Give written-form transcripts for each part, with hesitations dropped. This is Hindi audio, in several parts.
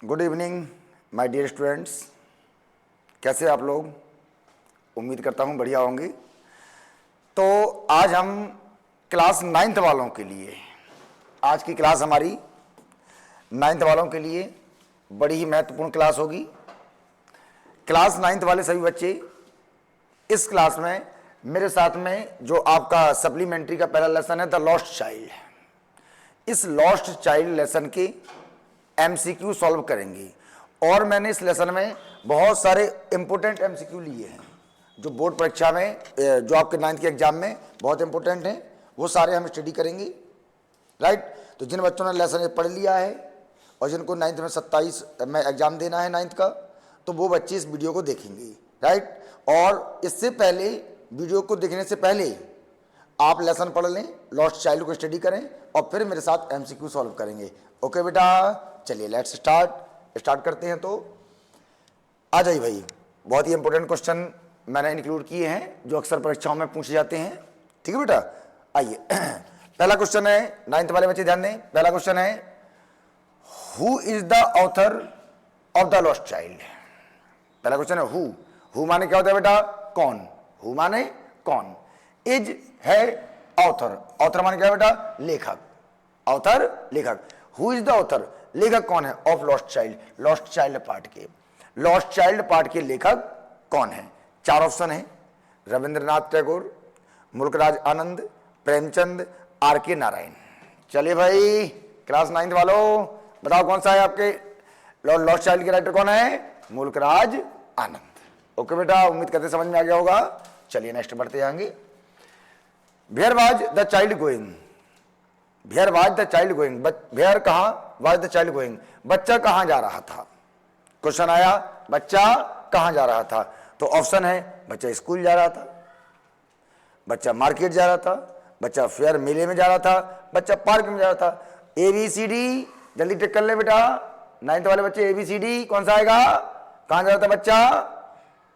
Good evening my dear students. कैसे आप लोग? उम्मीद करता हूँ बढ़िया होंगे। तो आज हम क्लास 9th वालों के लिए, आज की क्लास हमारी 9th वालों के लिए बड़ी ही महत्वपूर्ण क्लास होगी। क्लास 9th वाले सभी बच्चे इस क्लास में मेरे साथ में जो आपका सप्लीमेंट्री का पहला लेसन है द लॉस्ट चाइल्ड, इस लॉस्ट चाइल्ड लेसन के एमसीक्यू सॉल्व करेंगे। और मैंने इस लेसन में बहुत सारे इंपोर्टेंट एमसीक्यू लिए हैं जो बोर्ड परीक्षा में, जो आपके 9th के एग्जाम में बहुत इंपोर्टेंट हैं, वो सारे हम स्टडी करेंगे। राइट। तो जिन बच्चों ने लेसन ये पढ़ लिया है और जिनको 9th में 27 में एग्जाम देना है 9th का, तो वो बच्चे इस वीडियो को देखेंगे। राइट। और इससे पहले, वीडियो को देखने से पहले आप लेसन पढ़ लें, लॉस्ट चाइल्ड को स्टडी करें और फिर मेरे साथ एमसीक्यू सॉल्व करेंगे। ओके बेटा, चलिए लेट्स स्टार्ट करते हैं। तो आ जाइए भाई, बहुत ही इंपॉर्टेंट क्वेश्चन मैंने इंक्लूड किए हैं जो अक्सर परीक्षाओं में पूछे जाते हैं। ठीक है बेटा, आइए। पहला क्वेश्चन है, 9th वाले बच्चे ध्यान दें। पहला क्वेश्चन है, who is the author of the lost child. पहला क्वेश्चन है हु माने क्या होता है बेटा? कौन। हु माने कौन। इज है ऑथर माने क्या बेटा? लेखक। ऑथर लेखक। हु इज द ऑथर, लेखक कौन है of lost child, lost child part के। लॉस्ट चाइल्ड पार्ट के लेखक कौन है? 4 ऑप्शन है, रविंद्रनाथ टैगोर, मुल्कराज आनंद, प्रेमचंद, आर.के. नारायण। चलिए भाई क्लास 9th वालों, बताओ कौन सा है आपके लॉस्ट चाइल्ड के राइटर कौन है? मुल्कराज आनंद। ओके बेटा, उम्मीद करते समझ में आ गया होगा। चलिए नेक्स्ट बढ़ते जाएंगे। Where was the child going. Where was the child going, where कहां, वाज द चाइल्ड गोइंग, बच्चा कहां जा रहा था। क्वेश्चन आया बच्चा कहां जा रहा था, तो ऑप्शन है बच्चा स्कूल जा रहा था, बच्चा मार्केट जा रहा था, बच्चा फेयर मेले में जा रहा था, बच्चा पार्क में जा रहा था। ABCD जल्दी टिक कर ले बेटा, 9th वाले बच्चे। ABCD कौन सा आएगा? कहां जा रहा था बच्चा?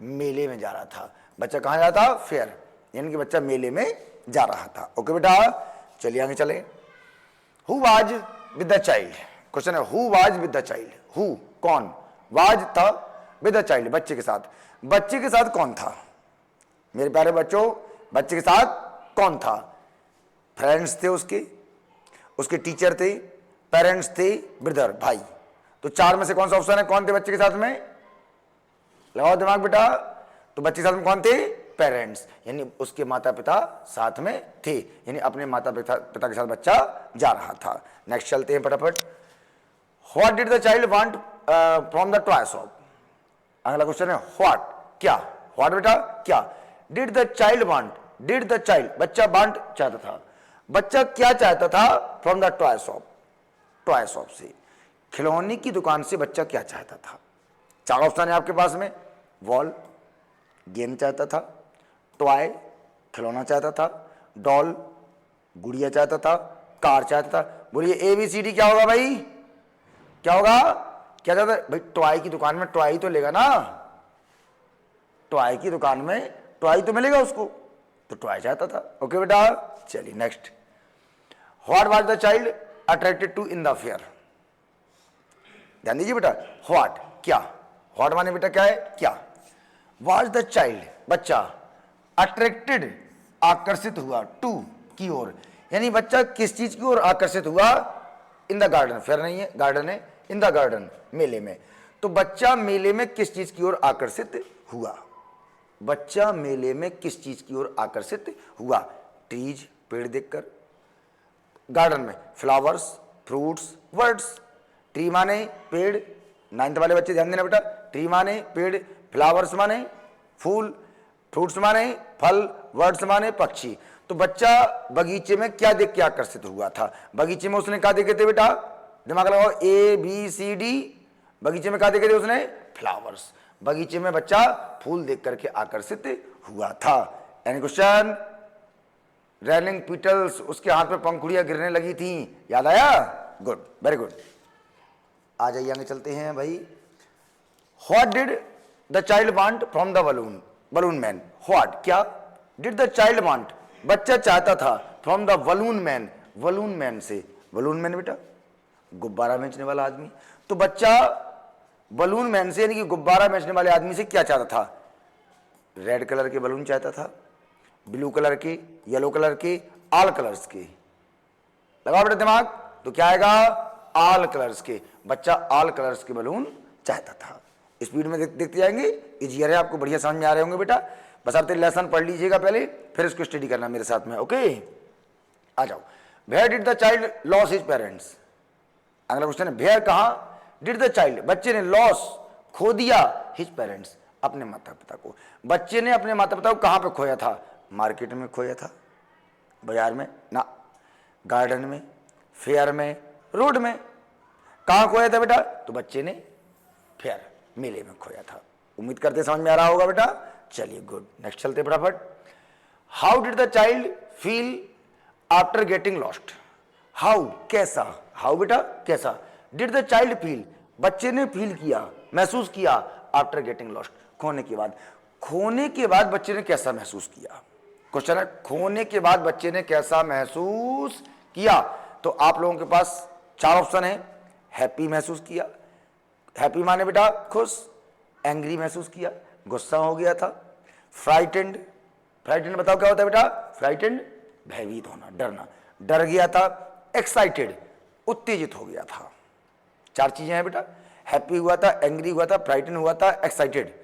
मेले में जा रहा था। बच्चा कहां जा रहा था? फेयर, यानी कि बच्चा मेले में जा रहा था। ओके बेटा, चलिए आगे चले। Who was with the child. Question है who was with the child. Who कौन, वाज था, विद द चाइल्ड बच्चे के साथ। बच्चे के साथ कौन था मेरे प्यारे बच्चों? बच्चे के साथ कौन था? फ्रेंड्स थे उसके टीचर थे, पेरेंट्स थे, ब्रदर भाई। तो 4 में से कौन सा ऑप्शन है? कौन थे बच्चे के साथ में? लगाओ दिमाग बेटा। तो बच्चे के साथ में कौन थे? पेरेंट्स, यानी उसके माता पिता साथ में थे, यानी अपने माता पिता के साथ बच्चा जा रहा था। नेक्स्ट चलते हैं फटाफट। What did the child want from the toy shop. अगला क्वेश्चन है व्हाट, क्या। व्हाट बेटा क्या। Did the child want, did the child बच्चा वांट चाहता था, बच्चा क्या चाहता था? From the toy shop, toy shop से, खिलौने की दुकान से बच्चा क्या चाहता था। 4 ऑप्शन है आपके पास में। वॉल गेम चाहता था, टॉय खिलौना चाहता था, डॉल गुड़िया चाहता था, कार चाहता था। बोलिए ABCD क्या होगा भाई? क्या होगा? क्या चाहता भाई? टॉय की दुकान में टॉय तो लेगा ना, टॉय की दुकान में टॉय तो मिलेगा उसको, तो टॉय चाहता था। ओके बेटा, चलिए next. What was the child attracted to in the fair. ध्यान दीजिए बेटा, व्हाट क्या, व्हाट माने बेटा क्या है? क्या। वाज द चाइल्ड बच्चा, अट्रैक्टेड आकर्षित हुआ, टू की ओर, यानी बच्चा किस चीज की ओर आकर्षित हुआ? इन द गार्डन, फेयर नहीं है गार्डन है, इन द गार्डन मेले में। तो बच्चा मेले में किस चीज की ओर आकर्षित हुआ? बच्चा मेले में किस चीज की ओर आकर्षित हुआ? ट्रीज पेड़ देखकर, गार्डन में फ्लावर्स, फ्रूट्स, वर्ड्स। ट्री माने पेड़, 9th वाले बच्चे ध्यान देना बेटा। ट्री माने पेड़, फ्लावर्स माने फूल, फ्रूट्स माने फल, वर्ड्स माने पक्षी। तो बच्चा बगीचे में क्या देख के आकर्षित हुआ था? बगीचे में उसने क्या देखे थे बेटा? दिमाग लगाओ। ABCD। बगीचे में क्या देखे थे उसने? फ्लावर्स। बगीचे में बच्चा फूल देख करके आकर्षित हुआ था। यानी क्वेश्चन, रेनिंग पीटल्स, उसके हाथ में पंखुड़ियां गिरने लगी थी, याद आया? Good, very good. आ जाइए आगे चलते हैं भाई। What did the child want from the balloon man. What क्या, डिड द चाइल्ड वांट बच्चा चाहता था, फ्रॉम द बलून मैन से। बलून मैन बेटा गुब्बारा बेचने वाला आदमी। तो बच्चा बलून मैन से यानी कि गुब्बारा बेचने वाले आदमी से क्या चाहता था? रेड कलर के बलून चाहता था, ब्लू कलर के, येलो कलर के, ऑल कलर्स के। लगाओ बेटा दिमाग, तो क्या आएगा? ऑल कलर्स के। बच्चा ऑल कलर्स के बलून चाहता था। स्पीड में देखते जाएंगे, इजियर है, आपको बढ़िया समझ में आ रहे होंगे बेटा। बस आप लेसन पढ़ लीजिएगा पहले, फिर इसको स्टडी करना मेरे साथ में। ओके, आ जाओ। Where did the child loss his parents? अगला क्वेश्चन है, वेयर कहाँ डिड द चाइल्ड, बच्चे ने लॉस खो दिया, हिज पेरेंट्स, अपने माता पिता को। बच्चे ने अपने माता पिता को कहाँ पे खोया था? मार्केट में खोया था, बाजार में ना, गार्डन में, फेयर में, रोड में। कहाँ खोया था बेटा? तो बच्चे ने फेयर, मेले में खोया था। उम्मीद करते समझ में आ रहा होगा बेटा। चलिए गुड, नेक्स्ट चलते फटाफट। How did the child feel after getting lost? How, कैसा, हाउ बेटा कैसा, डिड द चाइल्ड फील, बच्चे ने फील किया, महसूस किया, आफ्टर गेटिंग लॉस्ट, खोने के बाद। खोने के बाद बच्चे ने कैसा महसूस किया? क्वेश्चन है, खोने के बाद बच्चे ने कैसा महसूस किया? तो आप लोगों के पास चार ऑप्शन है। हैप्पी महसूस किया, हैप्पी माने बेटा खुश, एंग्री महसूस किया, गुस्सा हो गया था, फ्राइटेंड, फ्राइटेंड बताओ क्या होता है बेटा? फ्राइटेंड भयभीत होना, डरना, डर गया था, एक्साइटेड उत्तेजित हो गया था। चार चीजें हैं बेटा, हैप्पी हुआ था, एंग्री हुआ था, फ्राइटेंड हुआ था, एक्साइटेड।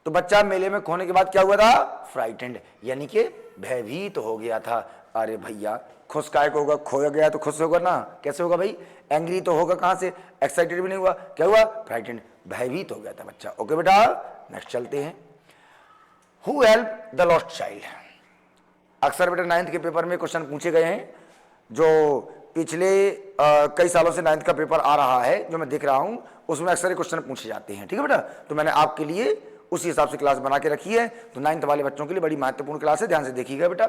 तो बच्चा मेले में खोने के बाद क्या हुआ था? फ्राइटेंड, यानी कि भयभीत हो गया था। अरे भैया खुश काय को होगा? खोया गया तो खुश होगा ना, कैसे होगा भाई? एंग्री तो होगा कहां से? एक्साइटेड भी नहीं हुआ, क्या हुआ? फ्राइटेंड, भयभीत हो गया था बच्चा। ओके बेटा, नेक्स्ट चलते हैं। Who help the lost child? अक्सर बेटा 9th के पेपर में क्वेश्चन पूछे गए हैं, जो पिछले कई सालों से 9th का पेपर आ रहा है, जो मैं देख रहा हूं, उसमें अक्सर क्वेश्चन पूछे जाते हैं। ठीक है बेटा, तो मैंने आपके लिए उसी हिसाब से क्लास बना के रखी है। तो 9th वाले बच्चों के लिए बड़ी महत्वपूर्ण क्लास है, ध्यान से देखिएगा बेटा।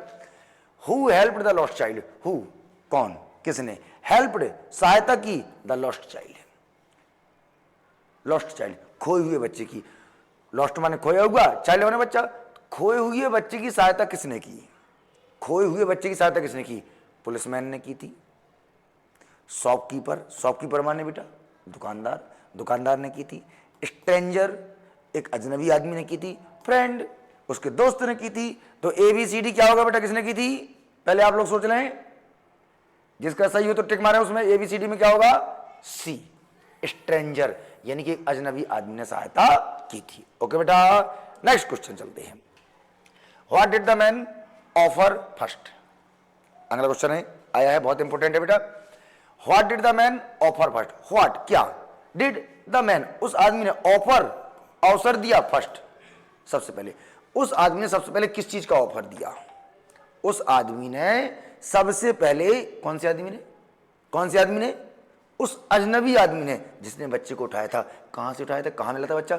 Who helped the lost child? Who, कौन, किसने, हेल्प्ड सहायता की, the lost child, lost child खोए हुए बच्चे की। लॉस्ट माने खोया हुआ, चाइल्ड माने बच्चा। खोए हुए बच्चे की सहायता किसने की? खोए हुए बच्चे की सहायता किसने की? पुलिसमैन ने की थी, शॉपकीपर, शॉपकीपर माने बेटा दुकानदार, दुकानदार ने की थी, स्ट्रेंजर एक अजनबी आदमी ने की थी, फ्रेंड उसके दोस्त ने की थी। तो ABCD क्या होगा बेटा? किसने की थी? पहले आप लोग सोच लें, जिसका सही हो तो टिक मारे उसमें। ABCD में क्या होगा? C, स्ट्रेंजर, यानी कि अजनबी आदमी ने सहायता की थी। ओके बेटा, नेक्स्ट क्वेश्चन चलते हैं। What did the man offer first? अगला क्वेश्चन है, आया है, बहुत इंपॉर्टेंट है बेटा। What did the man offer first? What, क्या, डिड द मैन, उस आदमी ने, ऑफर अवसर दिया, फर्स्ट सबसे पहले। उस आदमी ने सबसे पहले किस चीज का ऑफर दिया? उस आदमी ने सबसे पहले, कौन से आदमी ने, कौन से आदमी ने? उस अजनबी आदमी ने, जिसने बच्चे को उठाया था। कहां से उठाया था, कहां मिला था बच्चा?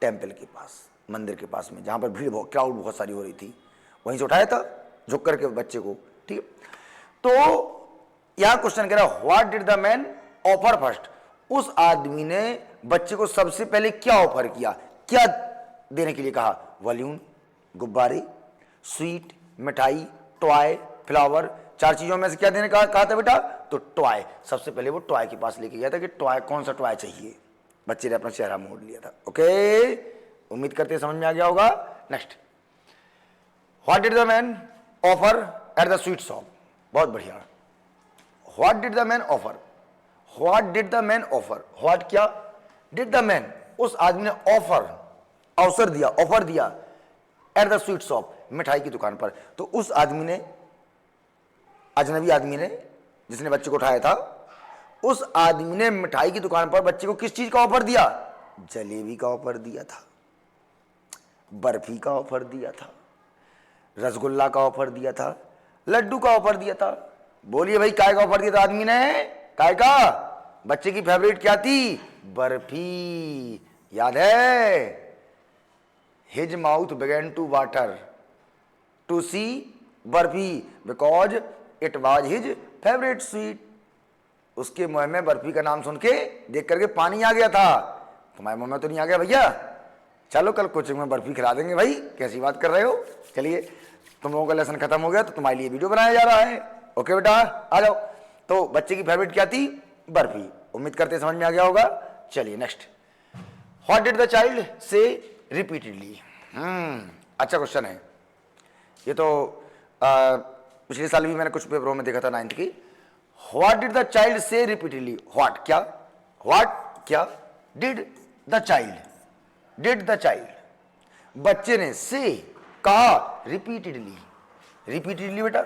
टेंपल के पास, मंदिर के पास में, जहां पर भीड़, क्राउड बहुत सारी हो रही थी, वहीं से उठाया था झुक करके बच्चे को। ठीक है, तो यहां क्वेश्चन कह रहा है, what did the man offer first? उस आदमी ने बच्चे को सबसे पहले क्या ऑफर किया, क्या देने के लिए कहा? बलून, गुब्बारे, स्वीट, मिठाई, टॉय, फ्लावर। चार चीजों में से क्या देने का कहा था बेटा? तो टॉय। सबसे पहले वो टॉय के पास लेके गया था कि टॉय, कौन सा टॉय चाहिए। बच्चे ने अपना चेहरा मोड़ लिया था। ओके, उम्मीद करते समझ में आ गया होगा। Next, what did the man offer at the sweet shop? बहुत बढ़िया। What did the man offer? What did the man offer? What क्या डिड द मैन, उस आदमी ने ऑफर, अवसर दिया, ऑफर दिया, एट द स्वीट शॉप, मिठाई की दुकान पर। तो उस आदमी ने, अजनबी आदमी ने, जिसने बच्चे को उठाया था, उस आदमी ने मिठाई की दुकान पर बच्चे को किस चीज का ऑफर दिया? जलेबी का ऑफर दिया था, बर्फी का ऑफर दिया था, रसगुल्ला का ऑफर दिया था, लड्डू का ऑफर दिया था। बोलिए भाई, काय का ऑफर दिया था आदमी ने? काय का? बच्चे की फेवरेट क्या थी? बर्फी। याद है? His mouth began to water to see barfi because it was his favorite sweet. उसके मुंह में बर्फी का नाम सुन के, देख करके पानी आ गया था। तुम्हारे मुंह में तो नहीं आ गया भैया? चलो कल कोचिंग में बर्फी खिला देंगे भाई, कैसी बात कर रहे हो। चलिए, तुम लोगों का लेसन खत्म हो गया तो तुम्हारे लिए वीडियो बनाया जा रहा है। ओके बेटा, आ जाओ। तो बच्चे की फेवरेट क्या थी? बर्फी। उम्मीद करते समझ में आ गया होगा। चलिए next, what did the child से रिपीटेडली। अच्छा क्वेश्चन है ये तो। पिछले साल भी मैंने कुछ पेपरों में देखा था 9th की। व्हाट डिड द चाइल्ड से रिपीटेडली, व्हाट क्या, व्हाट क्या, डिड द चाइल्ड बच्चे ने से कहा रिपीटेडली, रिपीटेडली बेटा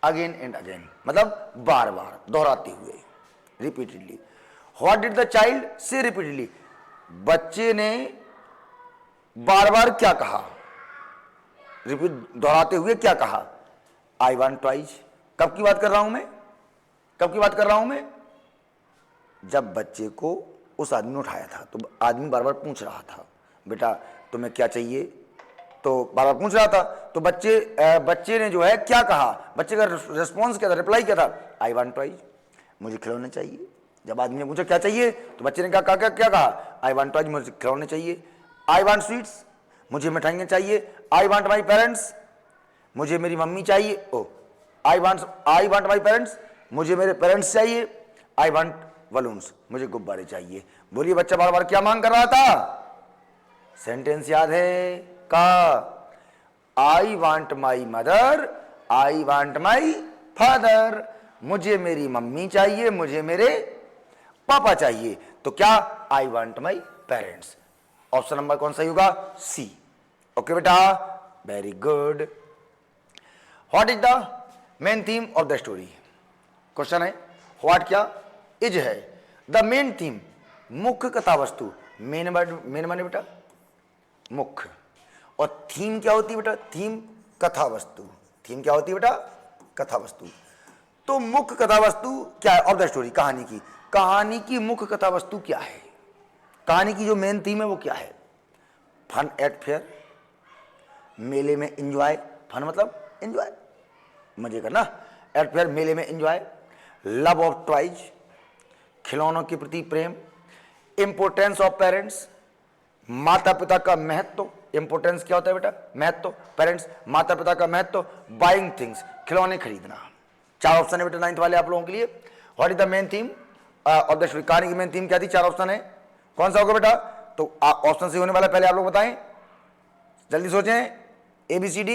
अगेन एंड अगेन, मतलब बार बार दोहराते हुए, repeatedly. What did the child से रिपीटेडली, बच्चे ने बार बार क्या कहा, रिपीट दोहराते हुए क्या कहा, आई वांट ट्वाइस। कब की बात कर रहा हूं मैं, कब की बात कर रहा हूं मैं, जब बच्चे को उस आदमी ने उठाया था तो आदमी बार बार पूछ रहा था बेटा तुम्हें क्या चाहिए, तो बार बार पूछ रहा था, तो बच्चे ने जो है क्या कहा, बच्चे का रिस्पॉन्स क्या था, रिप्लाई क्या था, आई वांट टॉयज, मुझे खिलौने चाहिए। जब आदमी ने पूछा क्या चाहिए तो बच्चे ने क्या कहा, आई वांट टॉयज, मुझे खिलौने चाहिए। आई वांट स्वीट्स, मुझे मिठाइयाँ चाहिए। आई वांट माई पेरेंट्स, मुझे मेरी मम्मी चाहिए। ओ आई वांट माई पेरेंट्स, मुझे मेरे पेरेंट्स चाहिए। आई वांट बलून्स, मुझे गुब्बारे चाहिए। बोलिए बच्चा बार बार क्या मांग कर रहा था, सेंटेंस याद है का, I want my mother, I want my father, मुझे मेरी मम्मी चाहिए, मुझे मेरे पापा चाहिए। तो क्या, I want my parents. Option number कौन सही होगा, सी। ओके बेटा, very good. What is the main theme of the story, question है व्हाट क्या, इज है द मेन थीम, मुख्य कथा वस्तु। मेन माने बेटा मुख्य, और थीम क्या होती है बेटा, थीम कथा वस्तु। थीम क्या होती है बेटा, कथा वस्तु। तो मुख्य कथा वस्तु क्या है ऑफ द स्टोरी, कहानी की, कहानी की मुख्य कथा वस्तु क्या है, कहानी की जो मेन थीम है वो क्या है, फन एट फेयर, मेले में एंजॉय, फन मतलब एंजॉय मजे करना, एट फेयर मेले में एंजॉय, लव ऑफ टॉयज खिलौनों के प्रति प्रेम, इंपोर्टेंस ऑफ पेरेंट्स माता पिता का महत्व, इंपोर्टेंस क्या होता है बेटा, महत्व, पेरेंट्स माता पिता का महत्व, बाइंग थिंग्स खिलौने खरीदना। चार ऑप्शन है बेटा 9th वाले आप लोगों के लिए। What is the main theme of the story, कहानी की मेन थीम क्या थी, चार ऑप्शन है, कौन सा होगा बेटा, तो ऑप्शन से होने वाला पहले आप लोग बताएं, जल्दी सोचें, ABCD।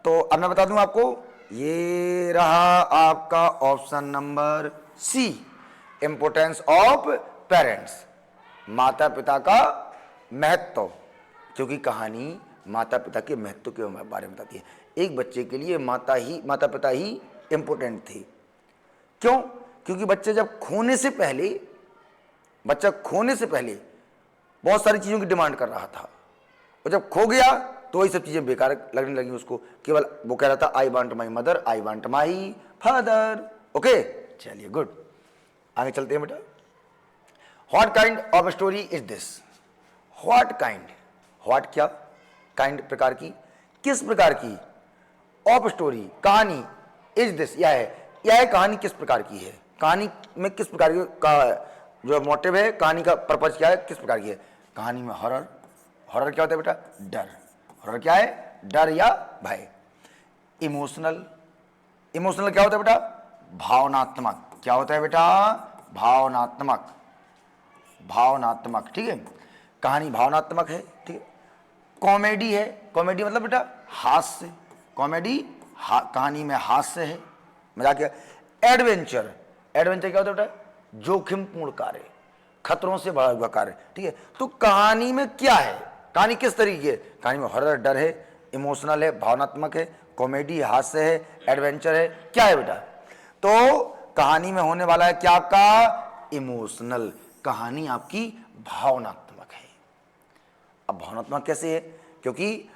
तो अब मैं बता दूं आपको, ये रहा आपका option number C, importance of parents माता पिता का महत्व, क्योंकि कहानी माता पिता के महत्व के बारे में बताती है। एक बच्चे के लिए माता पिता ही इंपोर्टेंट थे। क्यों, क्योंकि बच्चा खोने से पहले बहुत सारी चीजों की डिमांड कर रहा था, और जब खो गया तो वही सब चीजें बेकार लगने लगी उसको, केवल वो कह रहा था I want my mother, I want my father. Okay चलिए गुड, आगे चलते हैं बेटा। What kind of story is this, what kind, what क्या, काइंड प्रकार की, किस प्रकार की, ऑफ स्टोरी कहानी, इज दिस यह कहानी किस प्रकार की है, कहानी में किस प्रकार की का जो मोटिव है, कहानी का पर्पज क्या है, किस प्रकार की है। कहानी में हॉरर, हॉरर क्या होता है बेटा, डर, हॉरर क्या है, डर या भय। इमोशनल, इमोशनल क्या होता है बेटा, भावनात्मक, क्या होता है बेटा, भावनात्मक, भावनात्मक, ठीक है, कहानी भावनात्मक है, ठीक है। कॉमेडी है, कॉमेडी मतलब बेटा हास्य, कॉमेडी कहानी में हास्य है, मजाक है। एडवेंचर, एडवेंचर क्या होता है बेटा, जोखिमपूर्ण कार्य, खतरों से भरा हुआ कार्य, ठीक है। तो कहानी में क्या है, कहानी किस तरीके की है, कहानी में हॉरर डर है, इमोशनल है, भावनात्मक है, कॉमेडी हास्य है, एडवेंचर है, क्या है बेटा, तो कहानी में होने वाला है क्या आपका, इमोशनल, कहानी आपकी भावनात्मक है। अब भावनात्मक कैसे है, क्योंकि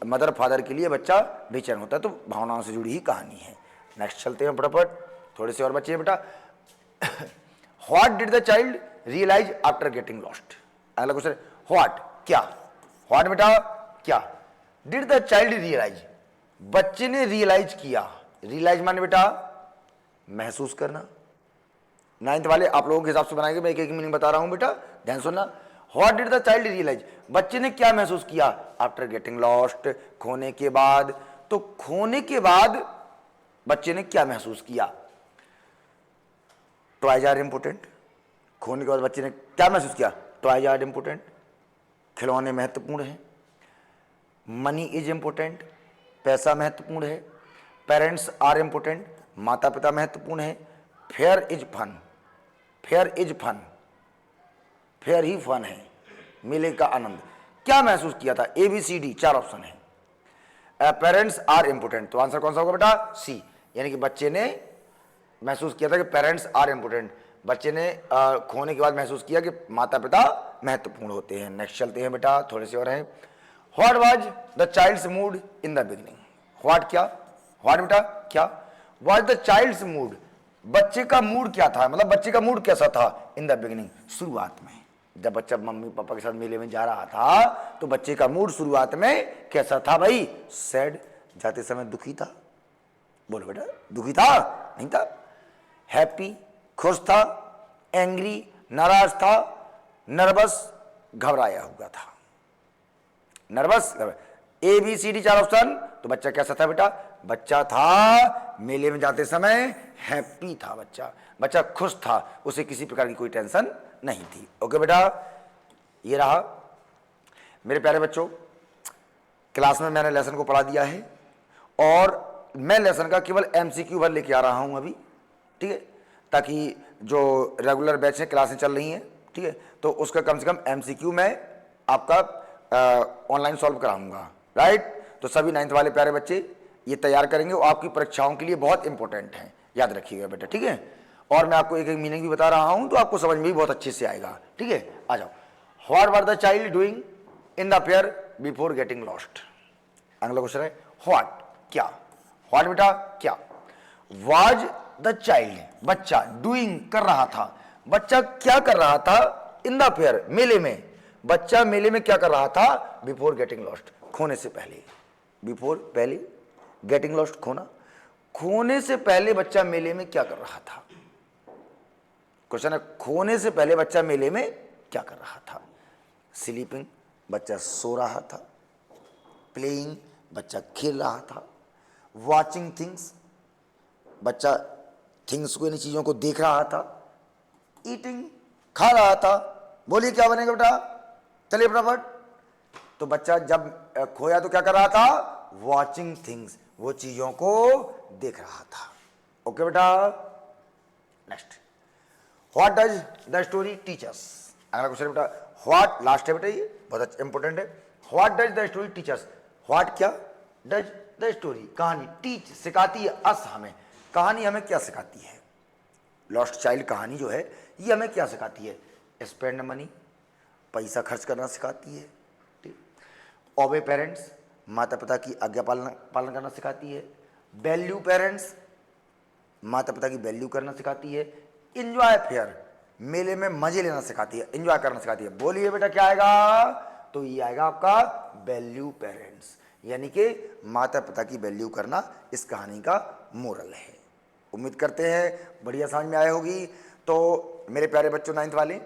मदर फादर के लिए बच्चा बेचैन होता है, तो भावनाओं से जुड़ी ही कहानी है। नेक्स्ट चलते हैं फटाफट, थोड़े से और बच्चे हैं बेटा। What did the child realise after getting lost, अगला क्वेश्चन, व्हाट क्या, व्हाट बेटा क्या, डिड द चाइल्ड रियलाइज, बच्चे ने रियलाइज किया, रियलाइज माने बेटा महसूस करना। 9th वाले आप लोगों के हिसाब से बनाएंगे, मैं एक एक मीनिंग बता रहा हूं बेटा, ध्यान सुनना। What did the child realise, बच्चे ने क्या महसूस किया, आफ्टर गेटिंग लॉस्ट, खोने के बाद। तो खोने के बाद बच्चे ने क्या महसूस किया, टॉयज आर इंपोर्टेंट, खोने के बाद बच्चे ने क्या महसूस किया? टॉयज आर इम्पोर्टेंट, खिलौने महत्वपूर्ण हैं, मनी इज इम्पोर्टेंट, पैसा महत्वपूर्ण है, पेरेंट्स आर इम्पोर्टेंट, माता पिता महत्वपूर्ण है, fair is fun, fair is fun, fair ही फन है, मेले का आनंद। क्या महसूस किया था? A B C D, 4 option है। पेरेंट्स आर इम्पोर्टेंट, तो आंसर कौन सा होगा बेटा? सी, यानी कि बच्चे ने महसूस किया था कि पेरेंट्स आर इम्पोर्टेंट, बच्चे ने खोने के बाद महसूस किया कि माता पिता महत्वपूर्ण होते हैं। नेक्स्ट चलते हैं बेटा, थोड़े से और हैं। What was the child's mood in the beginning? What क्या? व्हाट बेटा क्या? वाज द चाइल्ड्स मूड, बच्चे का मूड क्या था, मतलब बच्चे का मूड कैसा था इन द बिगिनिंग, शुरुआत में। जब बच्चा मम्मी पापा के साथ मेले में जा रहा था तो बच्चे का मूड शुरुआत में कैसा था भाई? सैड, जाते समय दुखी था। बोलो बेटा, दुखी था? नहीं था। हैप्पी, खुश था। एंग्री, नाराज था। नर्वस, घबराया हुआ था। Nervous, A B C D 4 option. तो बच्चा कैसा था बेटा? बच्चा था मेले में जाते समय हैप्पी था, बच्चा खुश था, उसे किसी प्रकार की कोई टेंशन नहीं थी। ओके बेटा, ये रहा मेरे प्यारे बच्चों, क्लास में मैंने लेसन को पढ़ा दिया है और मैं लेसन का केवल एमसीक्यू भर लेके आ रहा हूं अभी, ठीक है, ताकि जो रेगुलर बैच है, क्लासें चल रही हैं, ठीक है, तो उसका कम से कम एमसीक्यू मैं आपका ऑनलाइन सॉल्व कराऊंगा, राइट। तो सभी 9th वाले प्यारे बच्चे ये तैयार करेंगे और आपकी परीक्षाओं के लिए बहुत इंपॉर्टेंट है, याद रखिएगा बेटा, ठीक है। और मैं आपको एक एक मीनिंग भी बता रहा हूं तो आपको समझ में भी बहुत अच्छे से आएगा, ठीक है। आ जाओ। What were the child doing in the fair before getting lost? अगला क्वेश्चन है व्हाट क्या? व्हाट बेटा क्या? वाज द चाइल्ड, बच्चा, डूइंग कर रहा था, बच्चा क्या कर रहा था इन द फेयर, मेले में, बच्चा मेले में क्या कर रहा था? बिफोर गेटिंग लॉस्ट, खोने से पहले। बिफोर, पहले, गेटिंग लॉस्ट, खोना, खोने से पहले बच्चा मेले में क्या कर रहा था? क्वेश्चन है खोने से पहले बच्चा मेले में क्या कर रहा था? स्लीपिंग, बच्चा सो रहा था। प्लेइंग, बच्चा खेल रहा था। वॉचिंग थिंग्स, बच्चा थिंग्स को, इन चीजों को देख रहा था। ईटिंग, खा रहा था। बोलिए क्या बनेगा बेटा? चलिए फटाफट। तो बच्चा जब खोया तो क्या कर रहा था? वॉचिंग थिंग्स, वो चीजों को देख रहा था। ओके बेटा, next. What does the story teach us? अगला क्वेश्चन बेटा, व्हाट, लास्ट है बेटा, ये बहुत इंपॉर्टेंट है। What does the story teach us? What क्या? डज द स्टोरी, कहानी, टीच, सिखाती है, अस, हमें, कहानी हमें क्या सिखाती है? लॉस्ट चाइल्ड कहानी जो है ये हमें क्या सिखाती है? स्पेंड मनी, पैसा खर्च करना सिखाती है, ठीक। ओबे पेरेंट्स, माता पिता की आज्ञा पालन करना सिखाती है। वैल्यू पेरेंट्स, माता पिता की वैल्यू करना सिखाती है। इंजॉय फेयर, मेले में मजे लेना सिखाती है, इंजॉय करना सिखाती है। बोलिए बेटा क्या आएगा? तो ये आएगा आपका वैल्यू पेरेंट्स, यानी कि माता पिता की वैल्यू करना इस कहानी का मोरल है। उम्मीद करते हैं बढ़िया समझ में आए होगी। तो मेरे प्यारे बच्चों 9th वाले,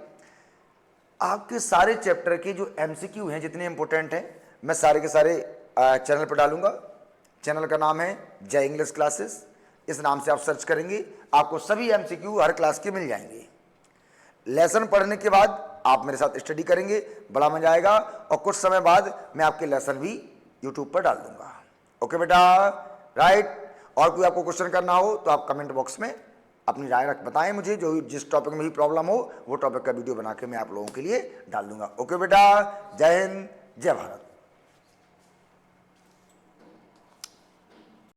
आपके सारे चैप्टर के जो एमसीक्यू हैं, जितने इंपॉर्टेंट हैं, मैं सारे के सारे चैनल पर डालूंगा। चैनल का नाम है जय इंग्लिश क्लासेस, इस नाम से आप सर्च करेंगे, आपको सभी एमसीक्यू हर क्लास के मिल जाएंगे। लेसन पढ़ने के बाद आप मेरे साथ स्टडी करेंगे, बड़ा मजा आएगा, और कुछ समय बाद मैं आपके लेसन भी यूट्यूब पर डाल दूंगा। ओके बेटा, राइट। और कोई आपको क्वेश्चन करना हो तो आप कमेंट बॉक्स में अपनी राय बताएं मुझे, जो जिस टॉपिक में भी प्रॉब्लम हो वो टॉपिक का वीडियो बना के मैं आप लोगों के लिए डाल दूंगा। ओके बेटा, जय हिंद, जय भारत।